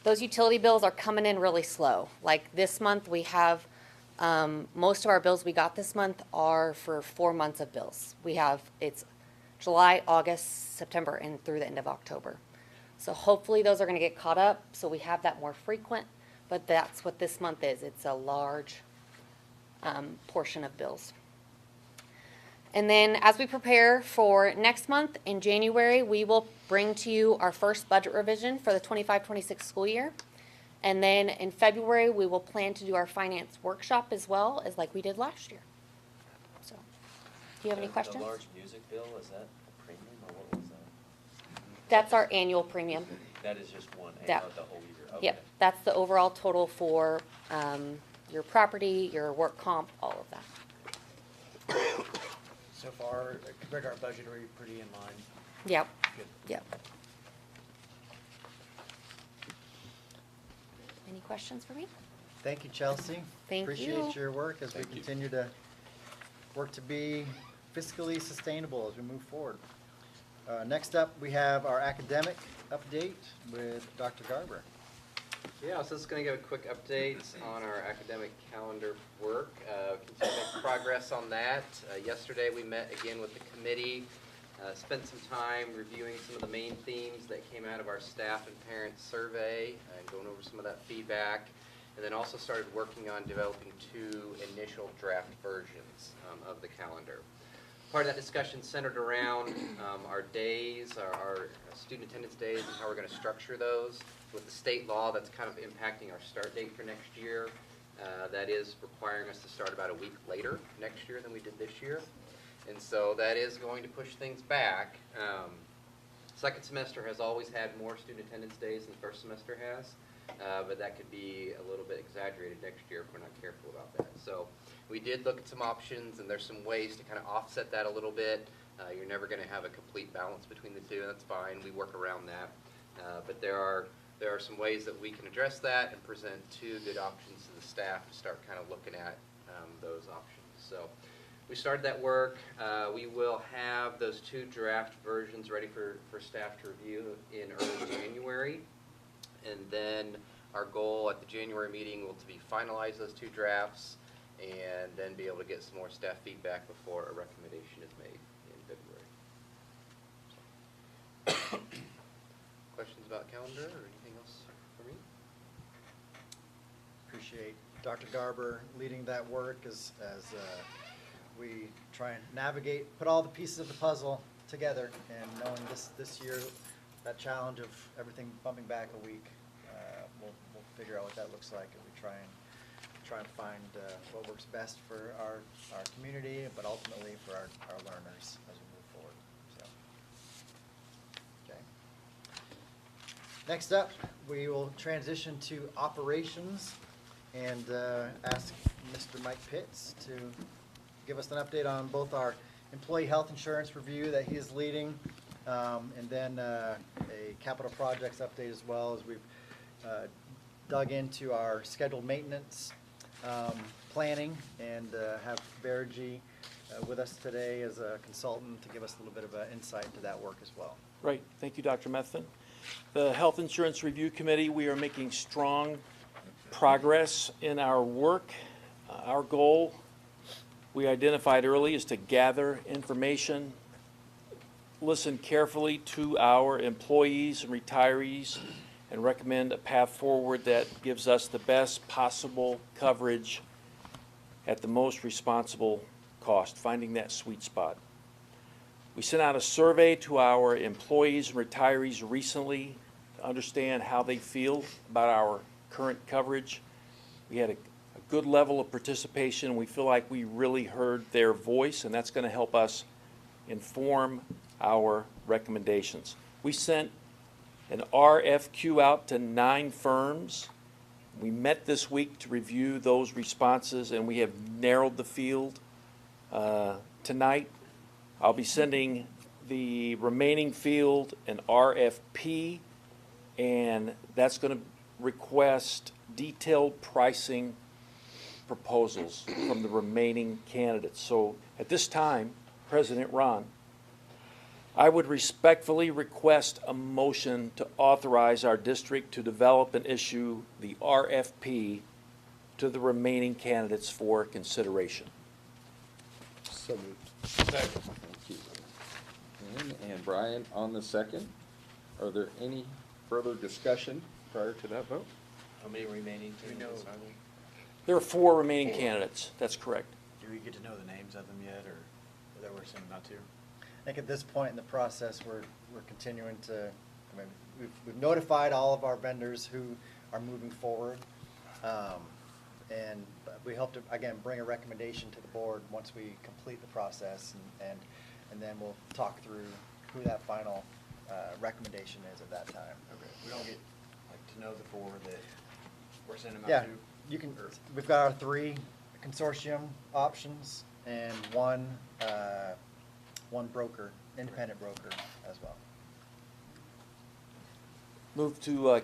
Those utility bills are coming in really slow. Like this month we have, most of our bills we got this month are for 4 months of bills. It's July, August, September, and through the end of October. So hopefully those are going to get caught up so we have that more frequent, but that's what this month is. It's a large portion of bills. And then as we prepare for next month in January, we will bring to you our first budget revision for the 25-26 school year. And then in February, we will plan to do our finance workshop as well as like we did last year. So, do you have any questions? The large music bill, is that a premium or what was that? That's our annual premium. That is just one, That- not the whole year? Okay. Yep, that's the overall total for your property, your work comp, all of that. So far, compared to our budget, are you pretty in line? Yep, Good. yep. Any questions for me? Thank you, Chelsea. Thank you. Appreciate your work as we Thank you. continue to work to be fiscally sustainable as we move forward. Next up, we have our academic update with Dr. Garber. Yeah, so just going to give a quick update on our academic calendar work. Continue to make progress on that. Yesterday we met again with the committee, spent some time reviewing some of the main themes that came out of our staff and parents survey and going over some of that feedback, and then also started working on developing 2 initial draft versions of the calendar. Part of that discussion centered around our days, our student attendance days, and how we're going to structure those. With the state law that's kind of impacting our start date for next year, that is requiring us to start about a week later next year than we did this year. And so that is going to push things back. Second semester has always had more student attendance days than the first semester has, but that could be a little bit exaggerated next year if we're not careful about that. So we did look at some options, and there's some ways to kind of offset that a little bit. You're never going to have a complete balance between the two, and that's fine. We work around that. But there are some ways that we can address that and present 2 good options to the staff to start kind of looking at those options. So we started that work. We will have those 2 draft versions ready for staff to review in early January. And then our goal at the January meeting will to be finalize those 2 drafts and then be able to get some more staff feedback before a recommendation is made in February. Questions about calendar or anything else for me? Appreciate Dr. Garber leading that work as we try and navigate, put all the pieces of the puzzle together, and knowing this year, that challenge of everything bumping back a week, we'll figure out what that looks like as we try and find what works best for our community, but ultimately for our learners as we move forward. So, okay. Next up, we will transition to operations and ask Mr. Mike Pitts to give us an update on both our employee health insurance review that he is leading, and then a capital projects update as well, as we've dug into our scheduled maintenance planning, and have Bergy with us today as a consultant to give us a little bit of insight into that work as well. Right. Thank you, Dr. Methvin. The Health Insurance Review Committee, we are making strong progress in our work. Our goal, we identified early, is to gather information, listened carefully to our employees and retirees and recommend a path forward that gives us the best possible coverage at the most responsible cost, finding that sweet spot. We sent out a survey to our employees and retirees recently to understand how they feel about our current coverage. We had a good level of participation. We feel like we really heard their voice, and that's going to help us inform our recommendations. We sent an RFQ out to 9 firms. We met this week to review those responses, and we have narrowed the field. Tonight, I'll be sending the remaining field an RFP, and that's going to request detailed pricing proposals from the remaining candidates. So at this time, President Ron, I would respectfully request a motion to authorize our district to develop and issue the RFP to the remaining candidates for consideration. So moved. Second. Thank you. And Brian on the second. Are there any further discussion prior to that vote? How many remaining candidates are there? There are 4 remaining candidates. That's correct. Do we get to know the names of them yet, or that we're sending out to? I think at this point in the process, we're continuing to, I mean, we've notified all of our vendors who are moving forward. And we hope to, again, bring a recommendation to the board once we complete the process, and then we'll talk through who that final recommendation is at that time. Okay, we don't get like to know the 4 that we're sending them Yeah, out to? you can, we've got our 3 consortium options and one broker, independent broker as well. Move to,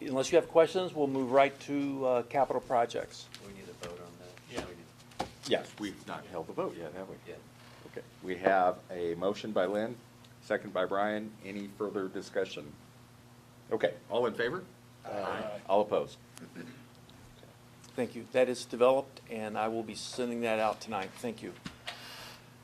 unless you have questions, we'll move right to capital projects. We need a vote on that. Yeah. Yes, we've not held the vote yet, have we? Yeah. Okay, we have a motion by Lynn, second by Brian. Any further discussion? Okay, all in favor? Aye. All opposed? Thank you. That is developed, and I will be sending that out tonight. Thank you.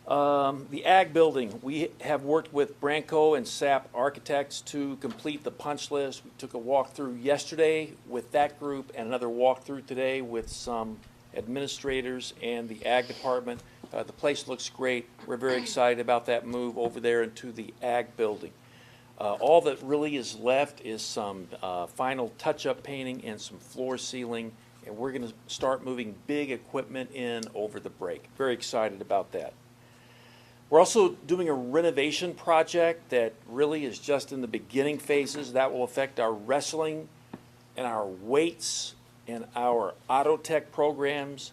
The Ag Building, we have worked with Branco and SAP Architects to complete the punch list. We took a walkthrough yesterday with that group and another walkthrough today with some administrators and the Ag Department. The place looks great. We're very excited about that move over there into the Ag Building. All that really is left is some final touch-up painting and some floor sealing, and we're going to start moving big equipment in over the break. Very excited about that. We're also doing a renovation project that really is just in the beginning phases. That will affect our wrestling and our weights and our auto tech programs.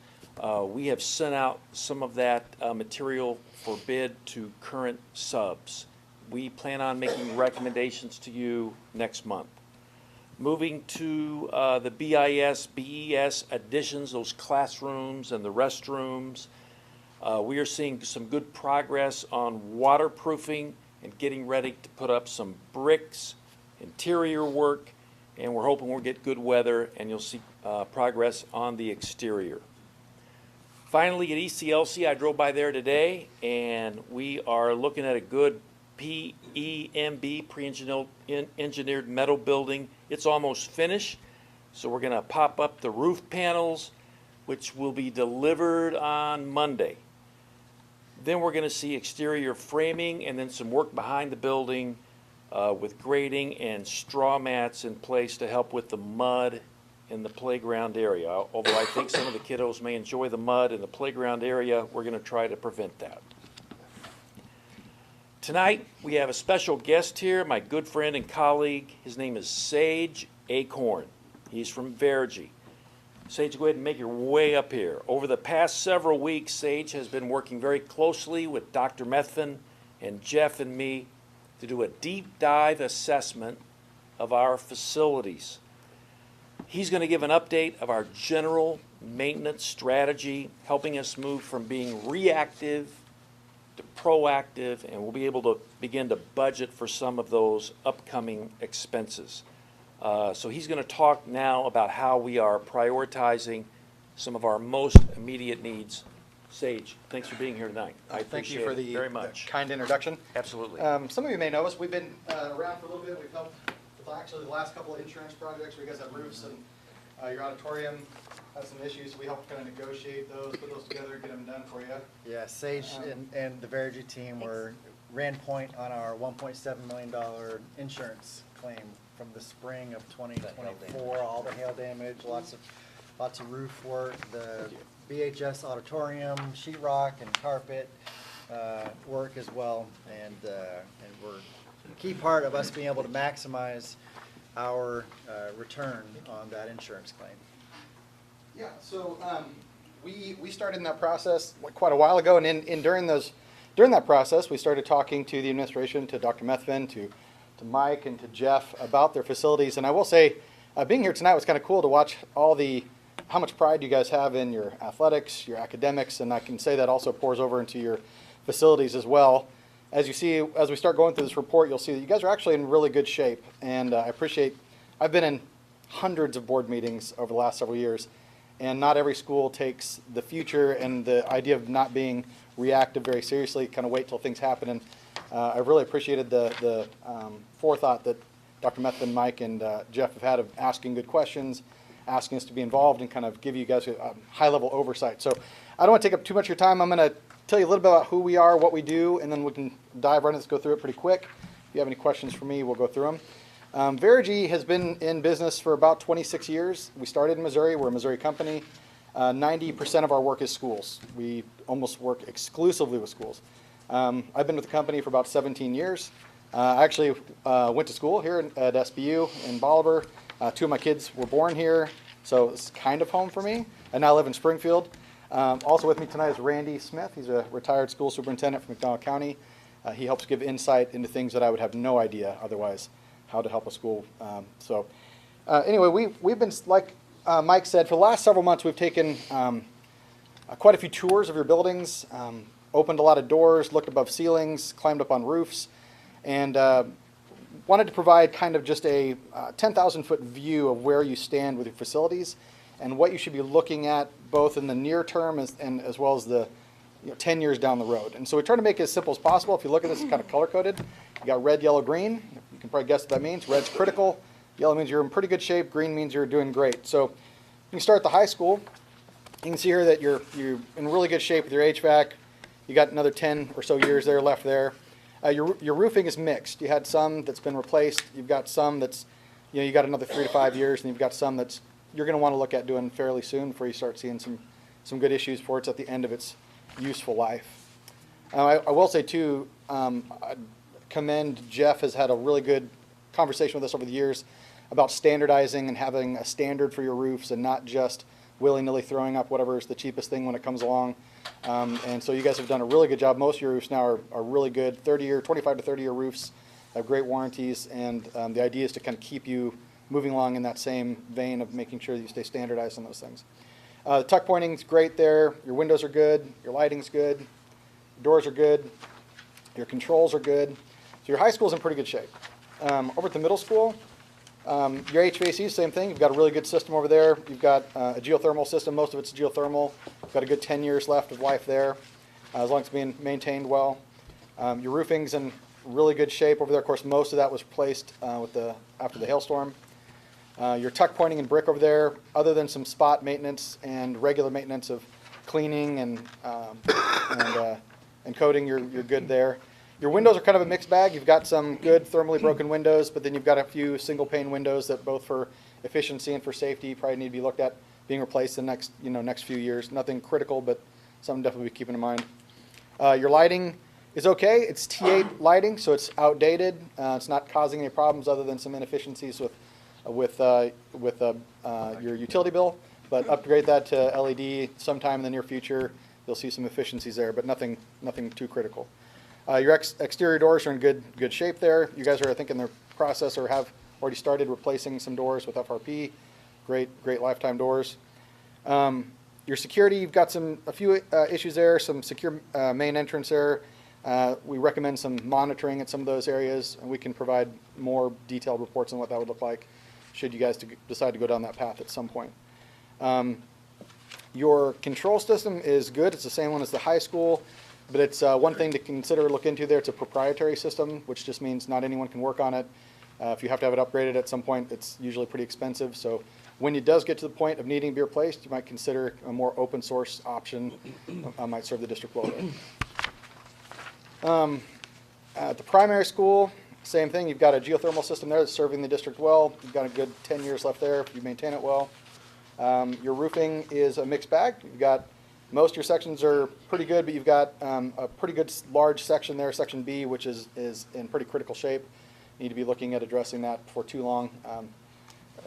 We have sent out some of that material for bid to current subs. We plan on making recommendations to you next month. Moving to the BIS, BES additions, those classrooms and the restrooms. We are seeing some good progress on waterproofing and getting ready to put up some bricks, interior work, and we're hoping we'll get good weather and you'll see progress on the exterior. Finally, at ECLC, I drove by there today, and we are looking at a good PEMB, pre-engineered metal building. It's almost finished, so we're going to pop up the roof panels, which will be delivered on Monday. Then we're going to see exterior framing and then some work behind the building with grading and straw mats in place to help with the mud in the playground area. Although I think some of the kiddos may enjoy the mud in the playground area, we're going to try to prevent that. Tonight, we have a special guest here, my good friend and colleague. His name is Sage Acorn. He's from Vergy. Sage, go ahead and make your way up here. Over the past several weeks, Sage has been working very closely with Dr. Methvin and Jeff and me to do a deep dive assessment of our facilities. He's going to give an update of our general maintenance strategy, helping us move from being reactive to proactive, and we'll be able to begin to budget for some of those upcoming expenses. So he's going to talk now about how we are prioritizing some of our most immediate needs. Sage, thanks for being here tonight. I Thank you appreciate for it the very much. kind introduction. Absolutely. Some of you may know us. We've been around for a little bit. We've helped with actually the last couple of insurance projects where you guys have roofs and your auditorium has some issues. We helped kind of negotiate those, put those together, get them done for you. Yeah, Sage and the Verigy team ran point on our $1.7 million insurance claim from the spring of 2024. All the hail damage, lots of roof work, the BHS auditorium, sheetrock and carpet work as well, and we're a key part of us being able to maximize our return on that insurance claim. Yeah, so we started in that process quite a while ago, and during that process, we started talking to the administration, to Dr. Methvin, to Mike, and to Jeff about their facilities. And I will say, being here tonight was kind of cool to watch how much pride you guys have in your athletics, your academics, and I can say that also pours over into your facilities as well. As you see, as we start going through this report, you'll see that you guys are actually in really good shape, and I've been in hundreds of board meetings over the last several years, and not every school takes the future and the idea of not being reactive very seriously, kind of wait till things happen, and I've really appreciated the forethought that Dr. Methvin, Mike, and Jeff have had of asking good questions, asking us to be involved and kind of give you guys a high-level oversight. So I don't want to take up too much of your time. I'm going to tell you a little bit about who we are, what we do, and then we can dive right in. Let's go through it pretty quick. If you have any questions for me, we'll go through them. Verigy has been in business for about 26 years. We started in Missouri. We're a Missouri company. 90% of our work is schools. We almost work exclusively with schools. I've been with the company for about 17 years. I actually went to school here at SBU in Bolivar. Two of my kids were born here, so it's kind of home for me. I now live in Springfield. Also with me tonight is Randy Smith. He's a retired school superintendent from McDonald County. He helps give insight into things that I would have no idea otherwise how to help a school. Anyway, we've been, like Mike said, for the last several months we've taken quite a few tours of your buildings, opened a lot of doors, looked above ceilings, climbed up on roofs, and wanted to provide kind of just a 10,000-foot view of where you stand with your facilities and what you should be looking at both in the near term as well as the 10 years down the road. And so we try to make it as simple as possible. If you look at this, it's kind of color-coded. You got red, yellow, green. You can probably guess what that means. Red's critical. Yellow means you're in pretty good shape. Green means you're doing great. So you can start at the high school. You can see here that you're in really good shape with your HVAC. You got another 10 or so years there left there. Your roofing is mixed. You had some that's been replaced. You've got some that's, you got another 3 to 5 years, and you've got some that's you're going to want to look at doing fairly soon before you start seeing some good issues before it's at the end of its useful life. I will say too, I commend Jeff has had a really good conversation with us over the years about standardizing and having a standard for your roofs and not just willy-nilly throwing up whatever is the cheapest thing when it comes along. And so you guys have done a really good job. Most of your roofs now are really good, 25 to 30-year roofs, have great warranties, and the idea is to kind of keep you moving along in that same vein of making sure that you stay standardized on those things. The tuck pointing's great there. Your windows are good. Your lighting's good. Your doors are good. Your controls are good. So your high school's in pretty good shape. Over at the middle school, your HVAC, same thing. You've got a really good system over there. You've got a geothermal system. Most of it's geothermal. You've got a good 10 years left of life there, as long as it's being maintained well. Your roofing's in really good shape over there. Of course, most of that was replaced after the hailstorm. Your tuck pointing and brick over there, other than some spot maintenance and regular maintenance of cleaning and coating, you're good there. Your windows are kind of a mixed bag. You've got some good thermally broken windows, but then you've got a few single pane windows that both for efficiency and for safety probably need to be looked at being replaced in the next few years. Nothing critical, but something definitely to be keeping in mind. Your lighting is okay. It's T8 lighting, so it's outdated. It's not causing any problems other than some inefficiencies with your utility bill, but upgrade that to LED sometime in the near future. You'll see some efficiencies there, but nothing too critical. Your exterior doors are in good shape there. You guys are, I think, in the process or have already started replacing some doors with FRP. Great lifetime doors. Your security, you've got a few issues there, some secure main entrance there. We recommend some monitoring at some of those areas, and we can provide more detailed reports on what that would look like should you guys decide to go down that path at some point. Your control system is good. It's the same one as the high school, but it's one thing to consider, look into there. It's a proprietary system, which just means not anyone can work on it. If you have to have it upgraded at some point, it's usually pretty expensive. So when it does get to the point of needing to be replaced, you might consider a more open source option. Might serve the district well there. At the primary school, same thing. You've got a geothermal system there that's serving the district well. You've got a good 10 years left there if you maintain it well. Your roofing is a mixed bag. You've got most of your sections are pretty good, but you've got a pretty good large section there, section B, which is in pretty critical shape. You need to be looking at addressing that before too long.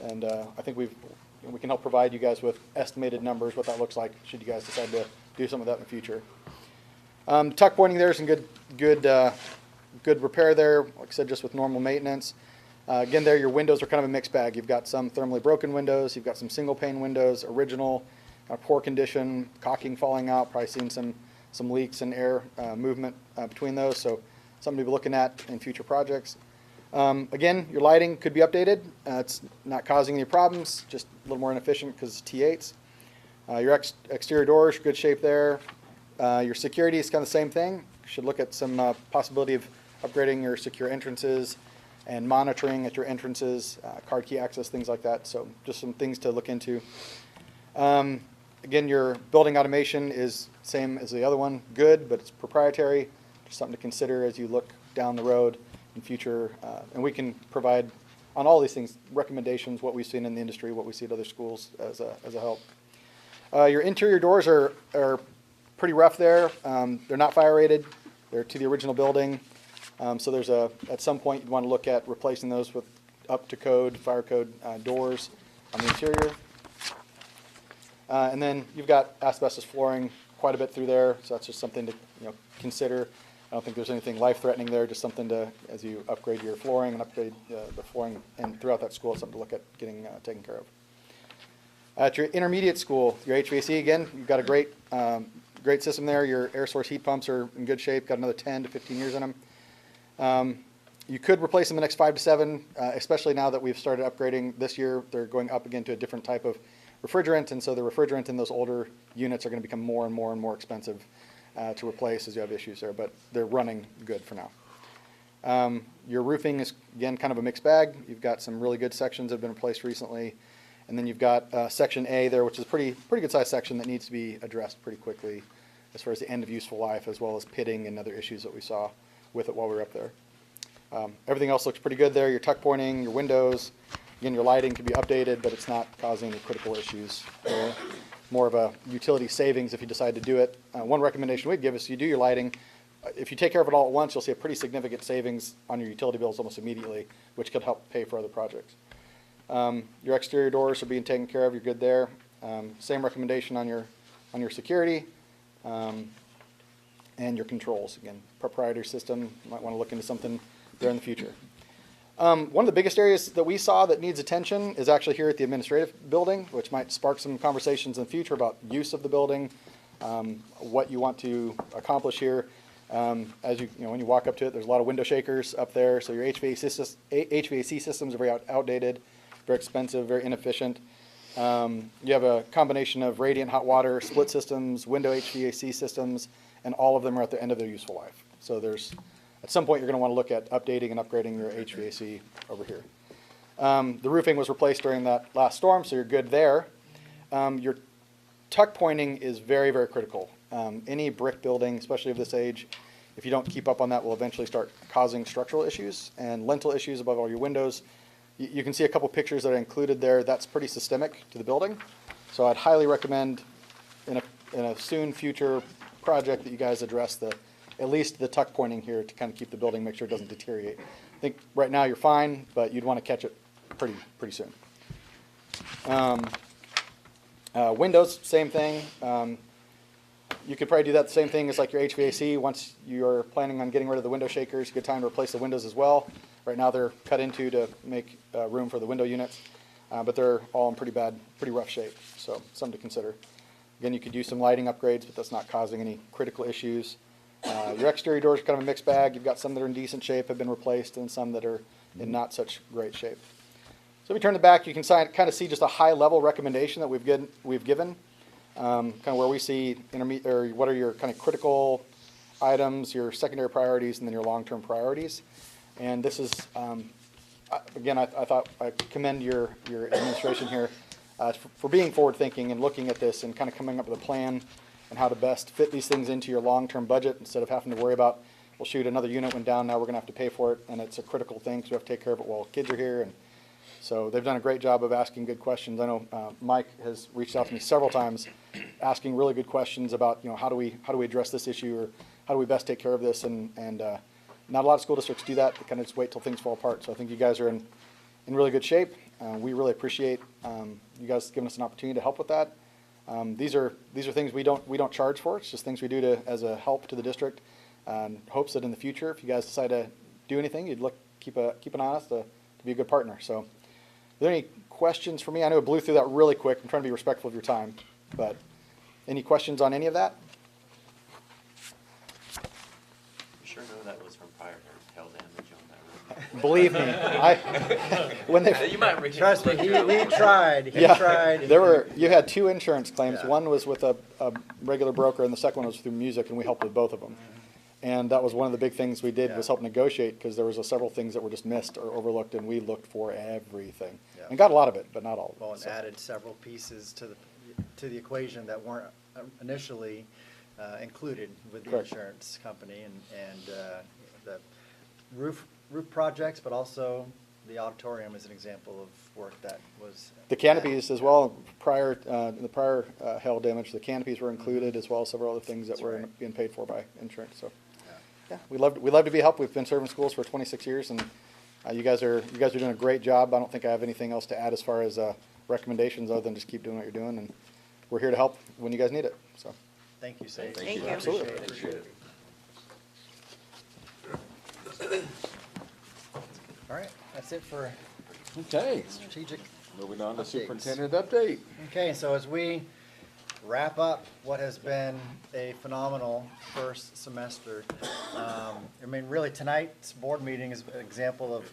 I think we can help provide you guys with estimated numbers, what that looks like, should you guys decide to do some of that in the future. Tuck pointing there is some good repair there, like I said, just with normal maintenance. Again, there your windows are kind of a mixed bag. You've got some thermally broken windows, you've got some single pane windows, original, poor condition, caulking falling out, probably seeing some leaks and air movement between those, so something to be looking at in future projects. Again, your lighting could be updated. It's not causing any problems, just a little more inefficient because it's T8s. Your exterior doors, good shape there. Your security is kind of the same thing. You should look at some possibility of upgrading your secure entrances and monitoring at your entrances, card key access, things like that. So just some things to look into. Again, your building automation is same as the other one, good, but it's proprietary. Just something to consider as you look down the road in future. And we can provide on all these things recommendations, what we've seen in the industry, what we see at other schools as a help. Your interior doors are pretty rough there. They're not fire rated. They're to the original building. So there's at some point you'd want to look at replacing those with up to code, fire code doors on the interior. And then you've got asbestos flooring quite a bit through there, so that's just something to consider. I don't think there's anything life-threatening there, just something to, as you upgrade your flooring and upgrade the flooring and throughout that school, it's something to look at getting taken care of. At your intermediate school, your HVAC, again, you've got a great system there. Your air source heat pumps are in good shape, got another 10 to 15 years in them. You could replace them in the next 5 to 7, especially now that we've started upgrading this year. They're going up again to a different type of refrigerant, and so the refrigerant in those older units are going to become more and more expensive to replace as you have issues there, but they're running good for now. Your roofing is, again, kind of a mixed bag. You've got some really good sections that have been replaced recently, and then you've got Section A there, which is a pretty good sized section that needs to be addressed pretty quickly as far as the end of useful life, as well as pitting and other issues that we saw with it while we were up there. Everything else looks pretty good there. Your tuck pointing, your windows, again, your lighting can be updated, but it's not causing any critical issues. More of a utility savings if you decide to do it. One recommendation we'd give is you do your lighting. If you take care of it all at once, you'll see a pretty significant savings on your utility bills almost immediately, which could help pay for other projects. Your exterior doors are being taken care of. You're good there. Same recommendation on your security and your controls. Again, proprietary system. You might want to look into something there in the future. One of the biggest areas that we saw that needs attention is actually here at the administrative building, which might spark some conversations in the future about use of the building, what you want to accomplish here. As when you walk up to it, there's a lot of window shakers up there, so your HVAC systems are very outdated, very expensive, very inefficient. You have a combination of radiant hot water, split systems, window HVAC systems, and all of them are at the end of their useful life. So at some point, you're going to want to look at updating and upgrading your HVAC over here. The roofing was replaced during that last storm, so you're good there. Your tuck pointing is very critical. Any brick building, especially of this age, if you don't keep up on that, will eventually start causing structural issues and lintel issues above all your windows. You can see a couple pictures that are included there. That's pretty systemic to the building. So I'd highly recommend in a soon future project that you guys address at least the tuck pointing here to kind of keep the building, make sure it doesn't deteriorate. I think right now you're fine, but you'd want to catch it pretty soon. Windows, same thing. You could probably do that the same thing as like your HVAC. Once you're planning on getting rid of the window shakers, good time to replace the windows as well. Right now they're cut into to make room for the window units, but they're all in pretty rough shape, so something to consider. Again, you could use some lighting upgrades, but that's not causing any critical issues. Your exterior doors are kind of a mixed bag. You've got some that are in decent shape, have been replaced, and some that are in not such great shape. So if we turn it back, you can kind of see just a high-level recommendation that we've given. kind of where we see or what are your kind of critical items, your secondary priorities, and then your long-term priorities. And this is, again, I thought I commend your administration here for being forward-thinking and looking at this and kind of coming up with a plan and how to best fit these things into your long-term budget instead of having to worry about, well, shoot, another unit went down, now we're going to have to pay for it, and it's a critical thing because we have to take care of it while kids are here. And so they've done a great job of asking good questions. I know Mike has reached out to me several times asking really good questions about, how do we address this issue, or how do we best take care of this, and not a lot of school districts do that. They kind of just wait till things fall apart. So I think you guys are in really good shape. We really appreciate you guys giving us an opportunity to help with that. These are things we don't charge for. It's just things we do as a help to the district. Hopes that in the future, if you guys decide to do anything, you'd keep an eye on us to be a good partner. So, are there any questions for me? I know I blew through that really quick. I'm trying to be respectful of your time, but any questions on any of that? You sure know that was from prior hail damage on that road? Believe me, when they You might trust me, he tried. He yeah, tried. you had 2 insurance claims. Yeah. One was with a regular broker, and the second one was through music, and we helped with both of them. And that was one of the big things we did was help negotiate, because there was several things that were just missed or overlooked, and we looked for everything and got a lot of it, but not all of it. Well, and added several pieces to the equation that weren't initially included with the insurance company, and the roof projects, but also the auditorium is an example of work that was. The canopies as well. In the prior hail damage, the canopies were included, as well as several other things that were being paid for by insurance. So. Yeah, we love to be helped. We've been serving schools for 26 years, and you guys are doing a great job. I don't think I have anything else to add as far as recommendations, other than just keep doing what you're doing, and we're here to help when you guys need it. So, thank you, Sage. Thank you. Absolutely. Appreciate it. All right, that's it for strategic. Moving on to updates. superintendent update. Okay, so as we wrap up what has been a phenomenal first semester, really tonight's board meeting is an example of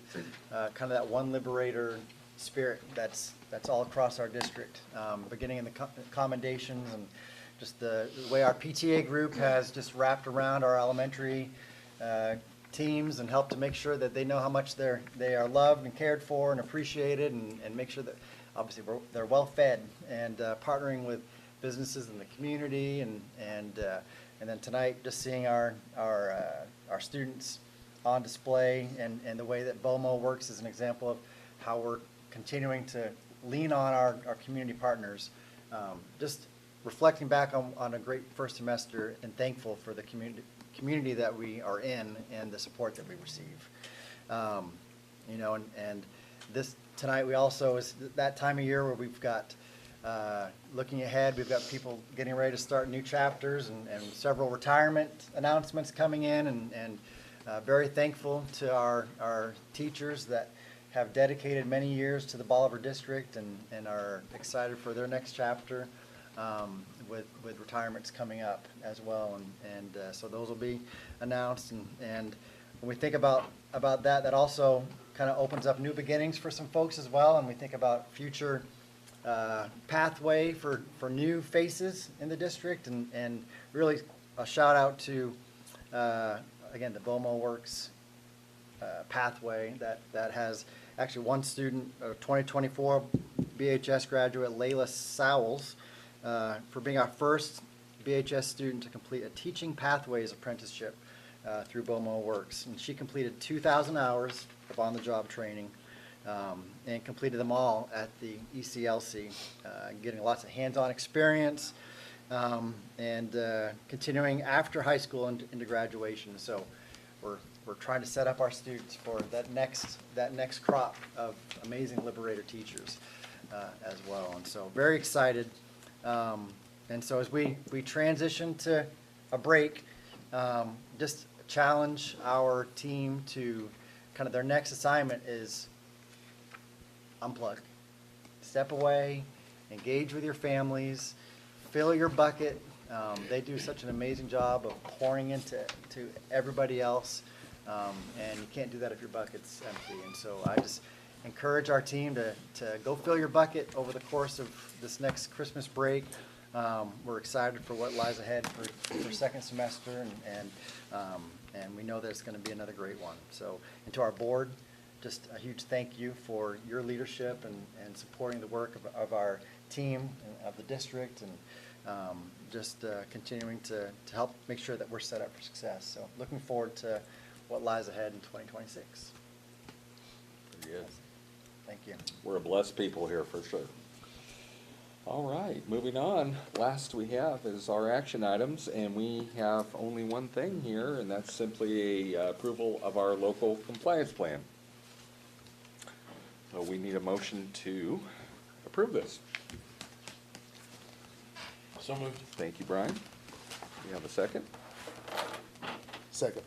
kind of that one liberator spirit that's all across our district, beginning in the commendations and just the way our PTA group has just wrapped around our elementary teams and helped to make sure that they know how much they are loved and cared for and appreciated, and make sure that obviously they're well fed, and partnering with businesses in the community, and then tonight just seeing our students on display, and the way that BOMO works is an example of how we're continuing to lean on our community partners. Just reflecting back on a great first semester, and thankful for the community that we are in and the support that we receive. And this tonight we also is that time of year where we've got looking ahead, we've got people getting ready to start new chapters, and several retirement announcements coming in, and very thankful to our teachers that have dedicated many years to the Bolivar district, and are excited for their next chapter, with retirements coming up as well, and so those will be announced, and when we think about that also kind of opens up new beginnings for some folks as well, and we think about future pathway for new faces in the district, and really a shout out to again the BOMO Works pathway that has actually one student, 2024 BHS graduate Layla Sowles, for being our first BHS student to complete a teaching pathways apprenticeship through BOMO Works, and she completed 2,000 hours of on-the-job training. And completed them all at the ECLC, getting lots of hands-on experience, and continuing after high school into graduation. So we're trying to set up our students for that next crop of amazing Liberator teachers as well. And so very excited. And so as we transition to a break, just challenge our team to kind of their next assignment is unplug. Step away, engage with your families, fill your bucket. They do such an amazing job of pouring into everybody else, and you can't do that if your bucket's empty. And so I just encourage our team to go fill your bucket over the course of this next Christmas break. We're excited for what lies ahead for second semester, and we know that it's going to be another great one. So, and to our board, just a huge thank you for your leadership and supporting the work of our team, of the district, and just continuing to help make sure that we're set up for success. So looking forward to what lies ahead in 2026. Very good. Thank you. We're a blessed people here for sure. All right, moving on. Last we have is our action items, and we have only one thing here, and that's simply a approval of our local compliance plan. So we need a motion to approve this. So moved. Thank you, Brian. You have a second? Second.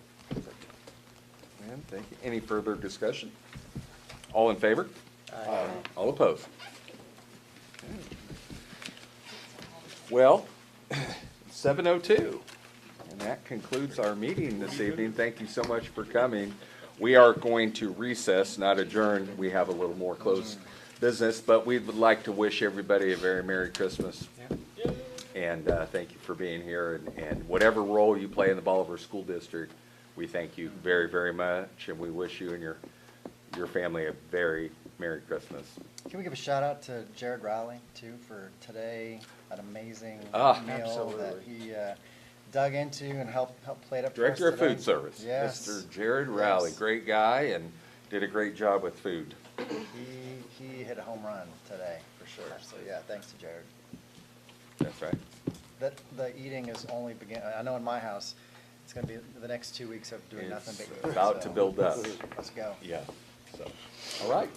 And thank you. Any further discussion? All in favor? Aye. All opposed? Okay. Well, 7:02, and that concludes our meeting this evening. Thank you so much for coming. We are going to recess, not adjourn. We have a little more closed business, but we would like to wish everybody a very Merry Christmas. And thank you for being here, and whatever role you play in the Bolivar School District, we thank you very, very much, and we wish you and your family a very Merry Christmas. Can we give a shout out to Jared Rowley too for today, an amazing meal absolutely. that he dug into and helped plate up Director for of us today. Food Service, Yes. Mr. Jared Rowley, Yes. great guy, and did a great job with food. He hit a home run today for sure. So yeah, thanks to Jared. That's right. The eating is only begin. I know in my house, it's going to be the next 2 weeks of doing nothing but It's eating. about to build up. Let's go. Yeah. So, all right.